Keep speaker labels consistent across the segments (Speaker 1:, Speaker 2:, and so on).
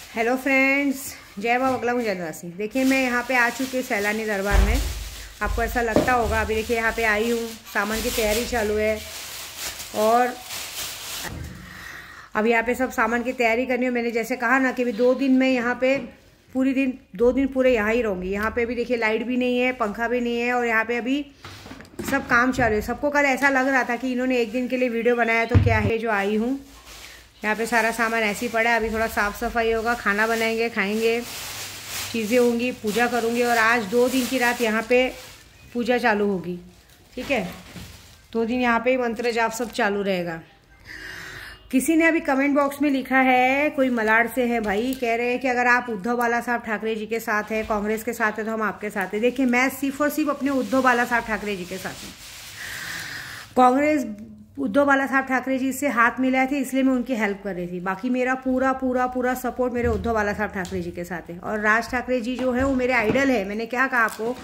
Speaker 1: Hello friends, जय बाबा बगला मुजदवासी। देखिए मैं यहाँ पे आ चुकी हूँ सैलानी दरबार में। आपको ऐसा लगता होगा। अभी देखिए यहाँ पे आई हूँ, सामान की तैयारी चालू है और अब यहाँ पे सब सामान की तैयारी करनी है। मैंने जैसे कहा ना कि अभी 2 दिन में यहाँ पे पूरी दिन 2 दिन पूरे यहाँ ही रहूँगी। यहाँ पे अभी देखिए लाइट भी नहीं है, पंखा भी नहीं है और यहाँ पे अभी सब काम चालू है। सबको कल ऐसा लग रहा था कि इन्होंने एक दिन के लिए वीडियो बनाया, तो क्या है जो आई हूँ। यहाँ पे सारा सामान ऐसे ही पड़ा है। अभी थोड़ा साफ़ सफाई होगा, खाना बनाएंगे, खाएंगे, चीज़ें होंगी, पूजा करूँगी। और आज 2 दिन की रात यहाँ पे पूजा चालू होगी। ठीक है, 2 दिन यहाँ पे मंत्र जाप सब चालू रहेगा। किसी ने अभी कमेंट बॉक्स में लिखा है, कोई मलाड से है भाई, कह रहे हैं कि अगर आप उद्धव बाला साहब ठाकरे जी के साथ है, कांग्रेस के साथ है, तो हम आपके साथ है। देखिए मैं सिर्फ और सिर्फ अपने उद्धव बाला साहब ठाकरे जी के साथ हूँ। कांग्रेस उद्धव बाला साहब ठाकरे जी से हाथ मिलाए थे, इसलिए मैं उनकी हेल्प कर रही थी। बाकी मेरा पूरा पूरा पूरा सपोर्ट मेरे उद्धव बाला साहब ठाकरे जी के साथ है। और राज ठाकरे जी जो है वो मेरे आइडल है। मैंने क्या कहा आपको,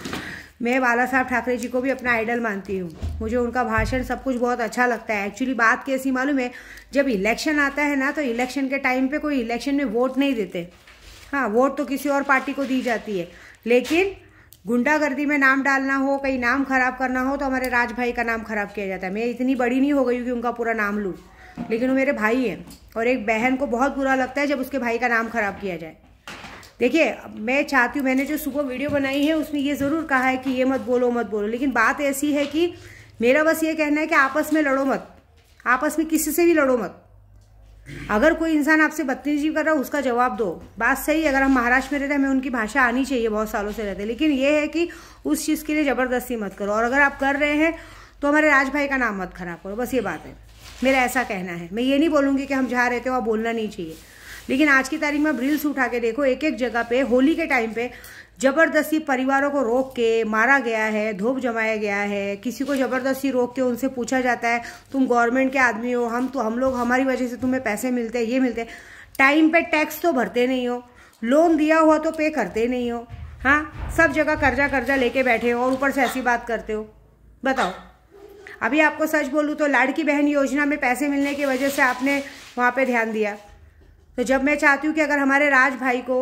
Speaker 1: मैं बाला साहब ठाकरे जी को भी अपना आइडल मानती हूँ। मुझे उनका भाषण सब कुछ बहुत अच्छा लगता है। एक्चुअली बात कैसी मालूम है, जब इलेक्शन आता है ना, तो इलेक्शन के टाइम पे कोई इलेक्शन में वोट नहीं देते। हाँ, वोट तो किसी और पार्टी को दी जाती है, लेकिन गुंडागर्दी में नाम डालना हो, कहीं नाम खराब करना हो, तो हमारे राज भाई का नाम खराब किया जाता है। मैं इतनी बड़ी नहीं हो गई हूँ कि उनका पूरा नाम लूँ, लेकिन वो मेरे भाई हैं। और एक बहन को बहुत बुरा लगता है जब उसके भाई का नाम खराब किया जाए। देखिए मैं चाहती हूँ, मैंने जो सुबह वीडियो बनाई है उसमें ये ज़रूर कहा है कि ये मत बोलो मत बोलो, लेकिन बात ऐसी है कि मेरा बस ये कहना है कि आपस में लड़ो मत, आपस में किसी से भी लड़ो मत। अगर कोई इंसान आपसे बदतमीजी कर रहा है, उसका जवाब दो। बात सही है, अगर हम महाराष्ट्र में रहते हैं, हमें उनकी भाषा आनी चाहिए, बहुत सालों से रहते हैं, लेकिन ये है कि उस चीज़ के लिए ज़बरदस्ती मत करो। और अगर आप कर रहे हैं तो हमारे राज भाई का नाम मत खराब करो। बस ये बात है, मेरा ऐसा कहना है। मैं ये नहीं बोलूँगी कि हम जहाँ रहते हो वहाँ बोलना नहीं चाहिए, लेकिन आज की तारीख में आप रील्स उठा के देखो, एक एक जगह पे होली के टाइम पे जबरदस्ती परिवारों को रोक के मारा गया है, धूप जमाया गया है। किसी को जबरदस्ती रोक के उनसे पूछा जाता है, तुम गवर्नमेंट के आदमी हो, हम लोग हमारी वजह से तुम्हें पैसे मिलते हैं, ये मिलते हैं। टाइम पे टैक्स तो भरते नहीं हो, लोन दिया हुआ तो पे करते नहीं हो। हाँ, सब जगह कर्जा लेके बैठे हो और ऊपर से ऐसी बात करते हो। बताओ, अभी आपको सच बोलूँ तो लाड़की बहन योजना में पैसे मिलने की वजह से आपने वहाँ पे ध्यान दिया। तो जब मैं चाहती हूँ कि अगर हमारे राज भाई को,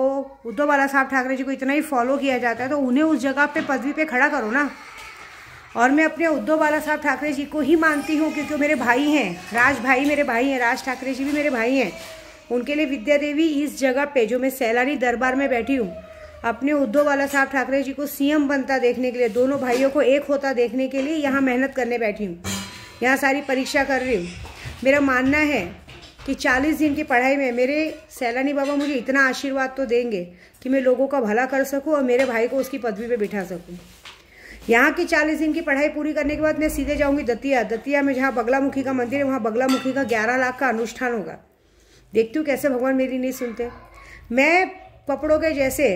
Speaker 1: उद्धव बाला साहब ठाकरे जी को इतना ही फॉलो किया जाता है, तो उन्हें उस जगह पे पदवी पे खड़ा करो ना। और मैं अपने उद्धव बाला साहब ठाकरे जी को ही मानती हूँ, क्योंकि मेरे भाई हैं। राज भाई मेरे भाई हैं, राज ठाकरे जी भी मेरे भाई हैं। उनके लिए विद्या देवी इस जगह पे जो मैं सैलानी दरबार में बैठी हूँ, अपने उद्धव बाला साहब ठाकरे जी को सीएम बनता देखने के लिए, दोनों भाइयों को एक होता देखने के लिए यहाँ मेहनत करने बैठी हूँ, यहाँ सारी परीक्षा कर रही हूँ। मेरा मानना है कि 40 दिन की पढ़ाई में मेरे सैलानी बाबा मुझे इतना आशीर्वाद तो देंगे कि मैं लोगों का भला कर सकूं और मेरे भाई को उसकी पदवी पे बिठा सकूं। यहाँ की 40 दिन की पढ़ाई पूरी करने के बाद मैं सीधे जाऊंगी दतिया में, जहाँ बगलामुखी का मंदिर है। वहाँ बगलामुखी का 11 लाख का अनुष्ठान होगा। देखती हूँ कैसे भगवान मेरी नहीं सुनते। मैं कपड़ों के जैसे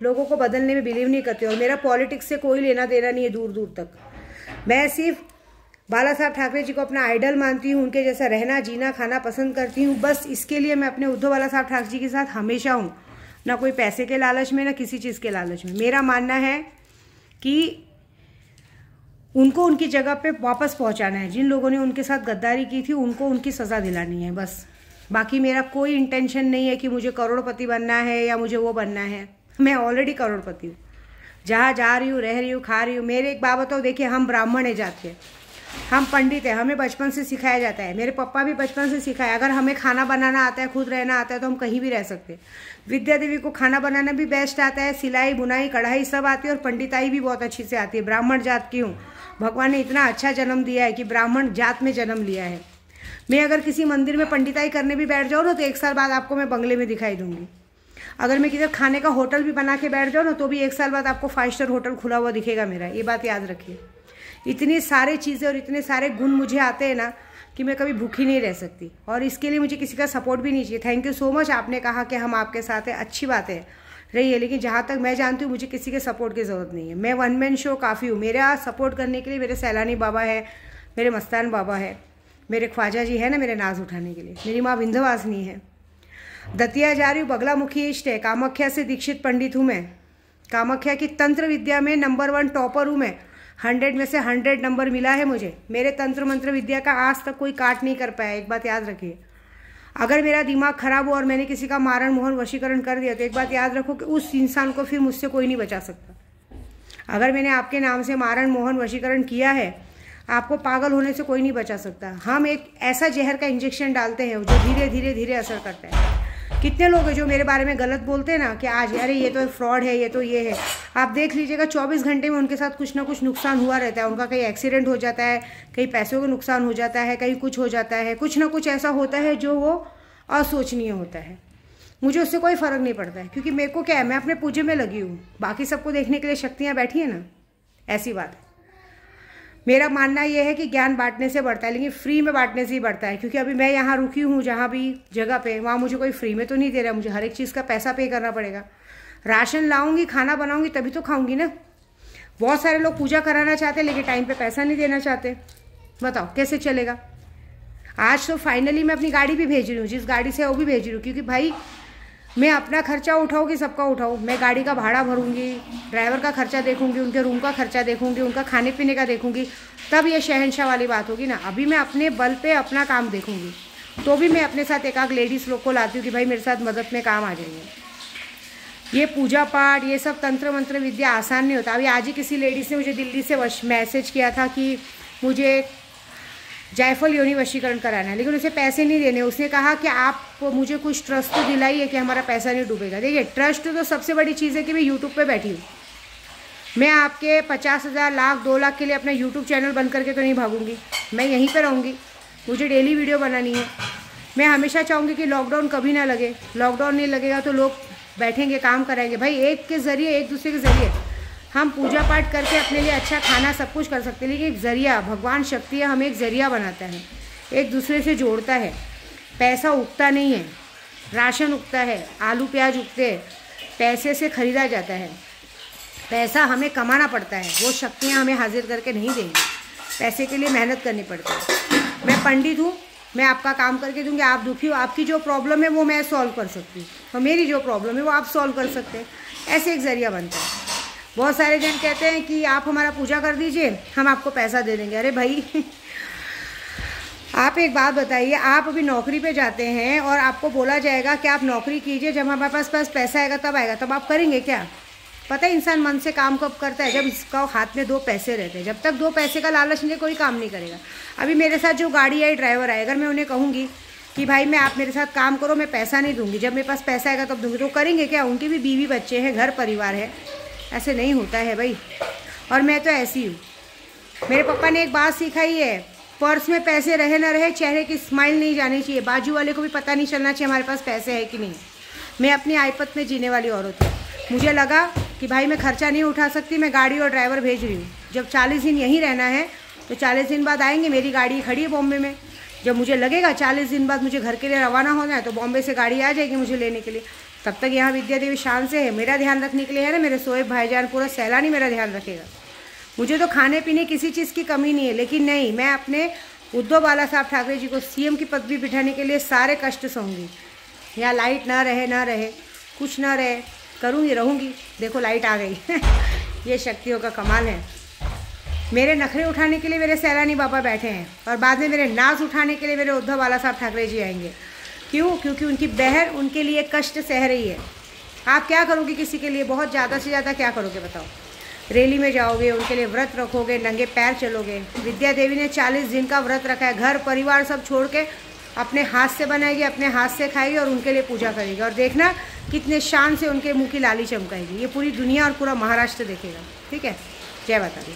Speaker 1: लोगों को बदलने में बिलीव नहीं करती और मेरा पॉलिटिक्स से कोई लेना देना नहीं है दूर दूर तक। मैं सिर्फ बाला साहब ठाकरे जी को अपना आइडल मानती हूँ, उनके जैसा रहना जीना खाना पसंद करती हूँ। बस इसके लिए मैं अपने उद्धव बाला साहब ठाकरे जी के साथ हमेशा हूँ, ना कोई पैसे के लालच में, ना किसी चीज़ के लालच में। मेरा मानना है कि उनको उनकी जगह पे वापस पहुँचाना है। जिन लोगों ने उनके साथ गद्दारी की थी, उनको उनकी सज़ा दिलानी है बस। बाकी मेरा कोई इंटेंशन नहीं है कि मुझे करोड़पति बनना है या मुझे वो बनना है। मैं ऑलरेडी करोड़पति हूँ, जहाँ जा रही हूँ, रह रही हूँ, खा रही हूँ। मेरे एक बात बताओ, देखिए हम ब्राह्मण है जात के, हम पंडित हैं, हमें बचपन से सिखाया जाता है। मेरे पापा भी बचपन से सिखाया, अगर हमें खाना बनाना आता है, खुद रहना आता है, तो हम कहीं भी रह सकते हैं। विद्या देवी को खाना बनाना भी बेस्ट आता है, सिलाई बुनाई कढ़ाई सब आती है और पंडिताई भी बहुत अच्छी से आती है। ब्राह्मण जात की हूँ, भगवान ने इतना अच्छा जन्म दिया है कि ब्राह्मण जात में जन्म लिया है। मैं अगर किसी मंदिर में पंडिताई करने भी बैठ जाऊँ ना, तो 1 साल बाद आपको मैं बंगले में दिखाई दूंगी। अगर मैं किधर खाने का होटल भी बना के बैठ जाऊँ ना, तो भी 1 साल बाद आपको 5 स्टार होटल खुला हुआ दिखेगा मेरा। ये बात याद रखिए। इतनी सारे चीज़ें और इतने सारे गुण मुझे आते हैं ना कि मैं कभी भूखी नहीं रह सकती, और इसके लिए मुझे किसी का सपोर्ट भी नहीं चाहिए। थैंक यू सो मच, आपने कहा कि हम आपके साथ हैं, अच्छी बात है रही है, लेकिन जहाँ तक मैं जानती हूँ मुझे किसी के सपोर्ट की ज़रूरत नहीं है। मैं 1 मैन शो काफ़ी हूँ। मेरा सपोर्ट करने के लिए मेरे सैलानी बाबा है, मेरे मस्तान बाबा है, मेरे ख्वाजा जी है ना मेरे नाज उठाने के लिए, मेरी माँ विंध्यवासिनी है। दतिया जा रही हूँ, बगलामुखी इष्ट है, कामाख्या से दीक्षित पंडित हूँ मैं। कामाख्या की तंत्र विद्या में नंबर 1 टॉपर हूँ मैं। 100 में से 100 नंबर मिला है मुझे। मेरे तंत्र मंत्र विद्या का आज तक कोई काट नहीं कर पाया, एक बात याद रखिए। अगर मेरा दिमाग खराब हुआ और मैंने किसी का मारण मोहन वशीकरण कर दिया तो एक बात याद रखो कि उस इंसान को फिर मुझसे कोई नहीं बचा सकता। अगर मैंने आपके नाम से मारण मोहन वशीकरण किया है, आपको पागल होने से कोई नहीं बचा सकता। हम एक ऐसा जहर का इंजेक्शन डालते हैं जो धीरे धीरे धीरे असर करता है। कितने लोग हैं जो मेरे बारे में गलत बोलते हैं ना कि आज अरे ये तो फ्रॉड है, ये तो ये है। आप देख लीजिएगा 24 घंटे में उनके साथ कुछ ना कुछ नुकसान हुआ रहता है। उनका कहीं एक्सीडेंट हो जाता है, कहीं पैसों का नुकसान हो जाता है, कहीं कुछ हो जाता है, कुछ ना कुछ ऐसा होता है जो वो असोचनीय होता है। मुझे उससे कोई फ़र्क नहीं पड़ता है, क्योंकि मेरे को क्या है, मैं अपने पूजे में लगी हूँ। बाकी सबको देखने के लिए शक्तियाँ बैठी हैं ना, ऐसी बात है। मेरा मानना यह है कि ज्ञान बांटने से बढ़ता है, लेकिन फ्री में बांटने से ही बढ़ता है। क्योंकि अभी मैं यहाँ रुकी हूँ जहाँ भी जगह पे, वहाँ मुझे कोई फ्री में तो नहीं दे रहा, मुझे हर एक चीज़ का पैसा पे करना पड़ेगा। राशन लाऊंगी, खाना बनाऊंगी, तभी तो खाऊंगी ना। बहुत सारे लोग पूजा कराना चाहते हैं लेकिन टाइम पे पैसा नहीं देना चाहते। बताओ कैसे चलेगा। आज तो फाइनली मैं अपनी गाड़ी भी भेज रही हूँ, जिस गाड़ी से है वो भी भेज रही हूँ, क्योंकि भाई मैं अपना खर्चा उठाऊँ कि सबका उठाऊँ। मैं गाड़ी का भाड़ा भरूंगी, ड्राइवर का खर्चा देखूंगी, उनके रूम का खर्चा देखूंगी, उनका खाने पीने का देखूंगी, तब ये शहंशाह वाली बात होगी ना। अभी मैं अपने बल पे अपना काम देखूंगी, तो भी मैं अपने साथ एक आध लेडीज़ लोग को लाती हूँ कि भाई मेरे साथ मदद में काम आ जाएंगे। ये पूजा पाठ, ये सब तंत्र मंत्र विद्या आसान नहीं होता। अभी आज ही किसी लेडीज़ ने मुझे दिल्ली से मैसेज किया था कि मुझे जायफल योनि वशीकरण कराना है, लेकिन उसे पैसे नहीं देने। उसने कहा कि आप मुझे कुछ ट्रस्ट तो दिलाइए कि हमारा पैसा नहीं डूबेगा। देखिए, ट्रस्ट तो सबसे बड़ी चीज़ है कि मैं यूट्यूब पे बैठी हूँ। मैं आपके 50,000 लाख 2 लाख के लिए अपना यूट्यूब चैनल बंद करके तो नहीं भागूंगी। मैं यहीं पर रहूँगी, मुझे डेली वीडियो बनानी है। मैं हमेशा चाहूँगी कि लॉकडाउन कभी ना लगे। लॉकडाउन नहीं लगेगा तो लोग बैठेंगे, काम कराएंगे। भाई एक के ज़रिए, एक दूसरे के ज़रिए हम पूजा पाठ करके अपने लिए अच्छा खाना सब कुछ कर सकते हैं, लेकिन एक ज़रिया, भगवान शक्ति है, हमें एक ज़रिया बनाता है, एक दूसरे से जोड़ता है। पैसा उगता नहीं है, राशन उगता है, आलू प्याज उगते हैं, पैसे से ख़रीदा जाता है। पैसा हमें कमाना पड़ता है, वो शक्तियाँ हमें हाजिर करके नहीं देंगी। पैसे के लिए मेहनत करनी पड़ती है। मैं पंडित हूँ, मैं आपका काम करके दूँगी। आप दुखी हो, आपकी जो प्रॉब्लम है वो मैं सॉल्व कर सकती हूँ, और मेरी जो प्रॉब्लम है वो आप सॉल्व कर सकते हैं। ऐसे एक ज़रिया बनता है। बहुत सारे जन कहते हैं कि आप हमारा पूजा कर दीजिए, हम आपको पैसा दे देंगे। अरे भाई आप एक बात बताइए, आप अभी नौकरी पे जाते हैं और आपको बोला जाएगा कि आप नौकरी कीजिए, जब हमारे पास पैसा आएगा तब आएगा, तब आप करेंगे क्या? पता है इंसान मन से काम कब करता है? जब इसका हाथ में 2 पैसे रहते हैं। जब तक 2 पैसे का लालच नहीं, कोई काम नहीं करेगा। अभी मेरे साथ जो गाड़ी आई, ड्राइवर आए, अगर मैं उन्हें कहूँगी कि भाई मैं आप मेरे साथ काम करो, मैं पैसा नहीं दूंगी, जब मेरे पास पैसा आएगा तब दूंगी, तो करेंगे क्या? उनकी भी बीवी बच्चे हैं, घर परिवार है। ऐसे नहीं होता है भाई। और मैं तो ऐसी हूँ। मेरे पापा ने एक बात सिखाई है, पर्स में पैसे रहे ना रहे, चेहरे की स्माइल नहीं जानी चाहिए। बाजू वाले को भी पता नहीं चलना चाहिए हमारे पास पैसे है कि नहीं। मैं अपनी आयपत में जीने वाली औरत हूँ। मुझे लगा कि भाई मैं खर्चा नहीं उठा सकती, मैं गाड़ी और ड्राइवर भेज रही हूँ। जब 40 दिन यहीं रहना है तो 40 दिन बाद आएंगे। मेरी गाड़ी खड़ी है बॉम्बे में। जब मुझे लगेगा 40 दिन बाद मुझे घर के लिए रवाना होना है तो बॉम्बे से गाड़ी आ जाएगी मुझे लेने के लिए। तब तक यहाँ विद्या देवी शान से है, मेरा ध्यान रखने के लिए है ना। मेरे सोएब भाईजान, पूरा सैलानी मेरा ध्यान रखेगा। मुझे तो खाने पीने किसी चीज़ की कमी नहीं है, लेकिन नहीं, मैं अपने उद्धव बाला साहब ठाकरे जी को सीएम की पदवी बिठाने के लिए सारे कष्ट सहूँगी। यहाँ लाइट ना रहे, कुछ ना रहे, करूँगी, रहूँगी। देखो लाइट आ गई ये शक्तियों का कमाल है। मेरे नखरे उठाने के लिए मेरे सैलानी बाबा बैठे हैं, और बाद में मेरे नाज उठाने के लिए मेरे उद्धव बाला साहब ठाकरे जी आएंगे। क्यों? क्योंकि उनकी बहन उनके लिए कष्ट सह रही है। आप क्या करोगे किसी के लिए? बहुत ज़्यादा से ज़्यादा क्या करोगे बताओ? रैली में जाओगे, उनके लिए व्रत रखोगे, नंगे पैर चलोगे। विद्या देवी ने 40 दिन का व्रत रखा है। घर परिवार सब छोड़ के अपने हाथ से बनाएगी, अपने हाथ से खाएगी और उनके लिए पूजा करेगी। और देखना कितने शान से उनके मुँह की लाली चमकाएगी। ये पूरी दुनिया और पूरा महाराष्ट्र देखेगा। ठीक है, जय माता दी।